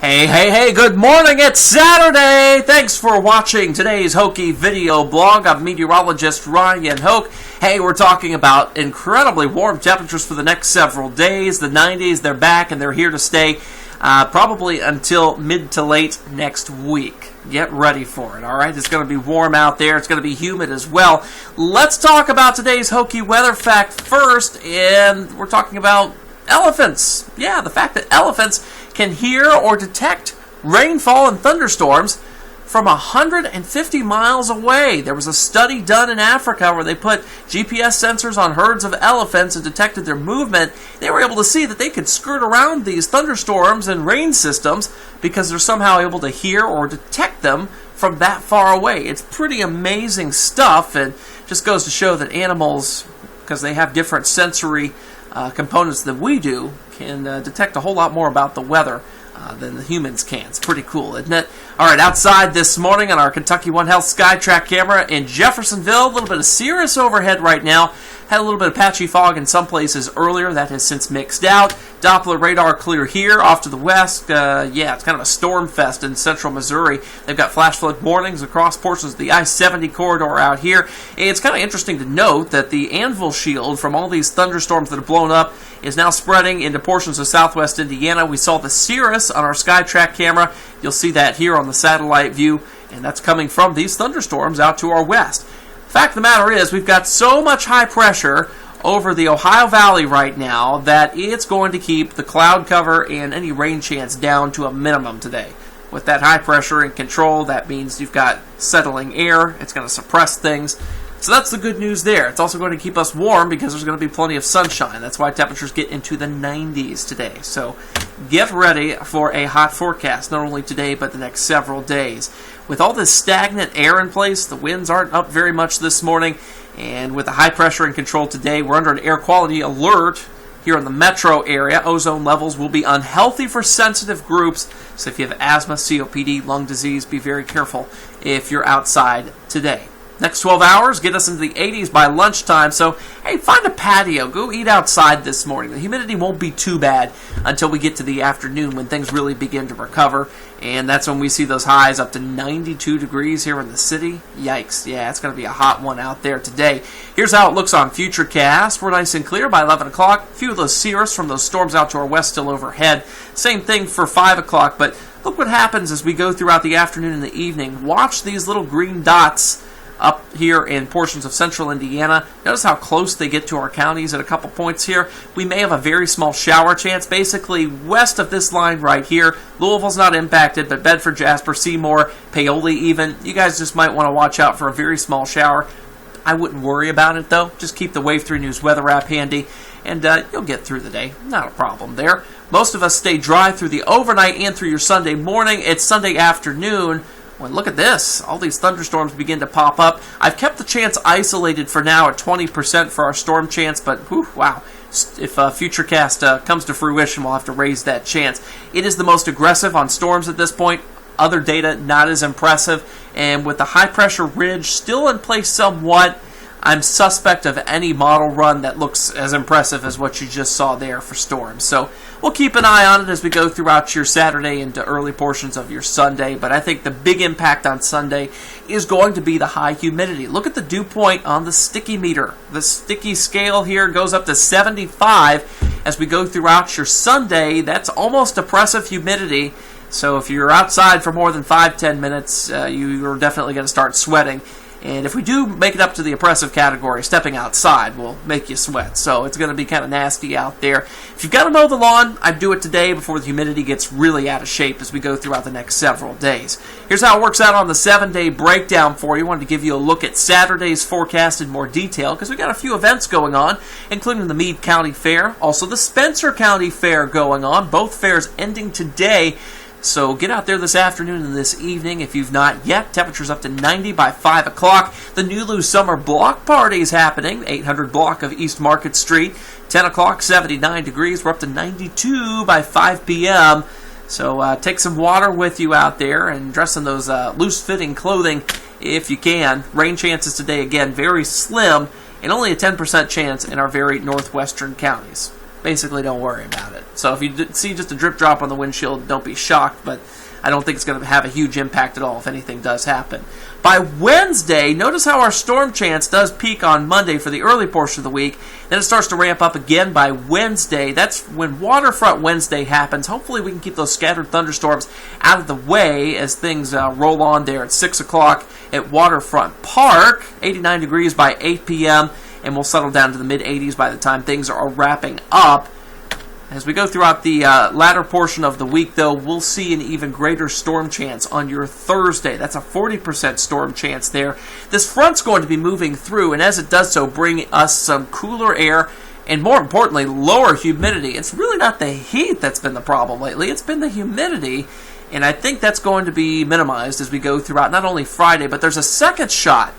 Hey, good morning, it's Saturday! Thanks for watching today's Hokey video blog. I'm Meteorologist Ryan Hoke. Hey, we're talking about incredibly warm temperatures for the next several days. The 90s, they're back and they're here to stay probably until mid to late next week. Get ready for it, alright? It's going to be warm out there. It's going to be humid as well. Let's talk about today's Hokey weather fact first, and we're talking about elephants. Yeah, the fact that elephants can hear or detect rainfall and thunderstorms from 150 miles away. There was a study done in Africa where they put GPS sensors on herds of elephants and detected their movement. They were able to see that they could skirt around these thunderstorms and rain systems because they're somehow able to hear or detect them from that far away. It's pretty amazing stuff, and just goes to show that animals, because they have different sensory components than we do, can detect a whole lot more about the weather than the humans can. It's pretty cool, isn't it? All right, outside this morning on our Kentucky One Health SkyTrack camera in Jeffersonville, a little bit of cirrus overhead right now. Had a little bit of patchy fog in some places earlier. That has since mixed out. Doppler radar clear here off to the west. Yeah, it's kind of a storm fest in central Missouri. They've got flash flood warnings across portions of the I-70 corridor out here. It's kind of interesting to note that the anvil shield from all these thunderstorms that have blown up is now spreading into portions of southwest Indiana. We saw the cirrus on our SkyTrack camera. You'll see that here on the satellite view, and that's coming from these thunderstorms out to our west. Fact of the matter is, we've got so much high pressure over the Ohio Valley right now that it's going to keep the cloud cover and any rain chance down to a minimum today. With that high pressure in control, that means you've got settling air. It's going to suppress things. So that's the good news there. It's also going to keep us warm because there's going to be plenty of sunshine. That's why temperatures get into the 90s today. So get ready for a hot forecast, not only today but the next several days. With all this stagnant air in place, the winds aren't up very much this morning, and with the high pressure in control today, we're under an air quality alert here in the metro area. Ozone levels will be unhealthy for sensitive groups, so if you have asthma, COPD, lung disease, be very careful if you're outside today. Next 12 hours, get us into the 80s by lunchtime. So, hey, find a patio. Go eat outside this morning. The humidity won't be too bad until we get to the afternoon when things really begin to recover. And that's when we see those highs up to 92 degrees here in the city. Yikes. Yeah, it's going to be a hot one out there today. Here's how it looks on Futurecast. We're nice and clear by 11 o'clock. A few of those cirrus from those storms out to our west still overhead. Same thing for 5 o'clock. But look what happens as we go throughout the afternoon and the evening. Watch these little green dots up here in portions of central Indiana. Notice how close they get to our counties at a couple points here. We may have a very small shower chance, basically west of this line right here. Louisville's not impacted, but Bedford, Jasper, Seymour, Paoli even. You guys just might want to watch out for a very small shower. I wouldn't worry about it, though. Just keep the Wave 3 News weather app handy, and you'll get through the day. Not a problem there. Most of us stay dry through the overnight and through your Sunday morning. It's Sunday afternoon. Well, look at this. All these thunderstorms begin to pop up. I've kept the chance isolated for now at 20% for our storm chance, but whew, wow. If Futurecast comes to fruition, we'll have to raise that chance. It is the most aggressive on storms at this point. Other data not as impressive. And with the high-pressure ridge still in place somewhat, I'm suspect of any model run that looks as impressive as what you just saw there for storms. So we'll keep an eye on it as we go throughout your Saturday into early portions of your Sunday. But I think the big impact on Sunday is going to be the high humidity. Look at the dew point on the sticky meter. The sticky scale here goes up to 75 as we go throughout your Sunday. That's almost oppressive humidity. So if you're outside for more than 5-10 minutes, you're definitely going to start sweating. And if we do make it up to the oppressive category, stepping outside will make you sweat. So it's going to be kind of nasty out there. If you've got to mow the lawn, I'd do it today before the humidity gets really out of shape as we go throughout the next several days. Here's how it works out on the 7-day breakdown for you. I wanted to give you a look at Saturday's forecast in more detail because we've got a few events going on, including the Meade County Fair, also the Spencer County Fair going on, both fairs ending today. So get out there this afternoon and this evening if you've not yet. Temperatures up to 90 by 5 o'clock. The Nulu Summer Block Party is happening, 800 block of East Market Street. 10 o'clock, 79 degrees. We're up to 92 by 5 p.m. So take some water with you out there and dress in those loose-fitting clothing if you can. Rain chances today, again, very slim, and only a 10% chance in our very northwestern counties. basically don't worry about it. So if you see just a drip drop on the windshield, don't be shocked, but I don't think it's going to have a huge impact at all if anything does happen. By Wednesday, notice how our storm chance does peak on Monday for the early portion of the week. Then it starts to ramp up again by Wednesday. That's when Waterfront Wednesday happens. Hopefully we can keep those scattered thunderstorms out of the way as things roll on there at 6 o'clock at Waterfront Park. 89 degrees by 8 p.m., and we'll settle down to the mid-80s by the time things are wrapping up. As we go throughout the latter portion of the week, though, we'll see an even greater storm chance on your Thursday. That's a 40% storm chance there. This front's going to be moving through, and as it does so, bring us some cooler air and, more importantly, lower humidity. It's really not the heat that's been the problem lately. It's been the humidity, and I think that's going to be minimized as we go throughout not only Friday, but there's a second shot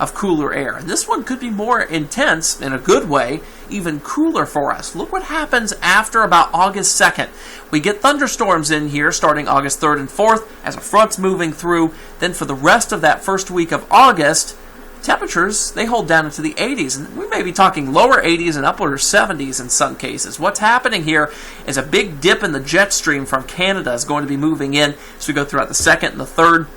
of cooler air. And this one could be more intense in a good way, even cooler for us. Look what happens after about August 2nd. We get thunderstorms in here starting August 3rd and 4th as a front's moving through. Then for the rest of that first week of August, temperatures, they hold down into the 80s. And we may be talking lower 80s and upper 70s in some cases. What's happening here is a big dip in the jet stream from Canada is going to be moving in as we go throughout the 2nd and the 3rd.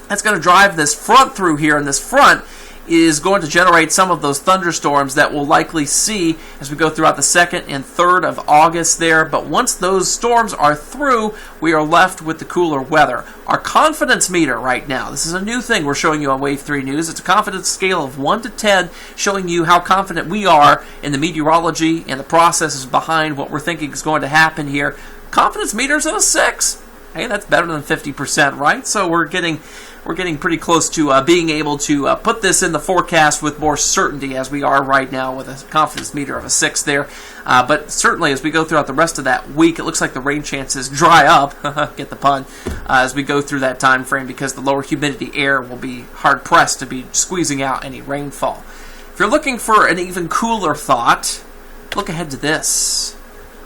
That's going to drive this front through here, and this front is going to generate some of those thunderstorms that we'll likely see as we go throughout the 2nd and 3rd of August there. But once those storms are through, we are left with the cooler weather. Our confidence meter right now, this is a new thing we're showing you on Wave 3 News. It's a confidence scale of 1 to 10, showing you how confident we are in the meteorology and the processes behind what we're thinking is going to happen here. Confidence meter's at a 6. Hey, that's better than 50%, right? So we're getting pretty close to being able to put this in the forecast with more certainty as we are right now with a confidence meter of a 6 there. But certainly as we go throughout the rest of that week, it looks like the rain chances dry up, get the pun, as we go through that time frame because the lower humidity air will be hard-pressed to be squeezing out any rainfall. If you're looking for an even cooler thought, look ahead to this.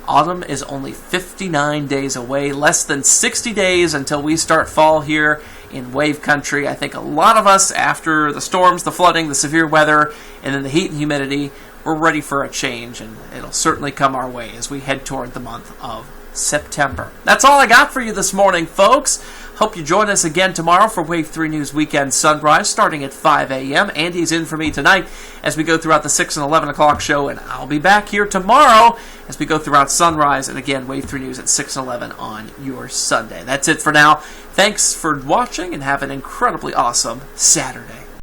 Autumn is only 59 days away, less than 60 days until we start fall here in Wave Country. I think a lot of us, after the storms, the flooding, the severe weather, and then the heat and humidity, we're ready for a change, and it'll certainly come our way as we head toward the month of September. That's all I got for you this morning, folks. Hope you join us again tomorrow for Wave 3 News Weekend Sunrise starting at 5 a.m. Andy's in for me tonight as we go throughout the 6 and 11 o'clock show, and I'll be back here tomorrow as we go throughout Sunrise, and again, Wave 3 News at 6 and 11 on your Sunday. That's it for now. Thanks for watching, and have an incredibly awesome Saturday.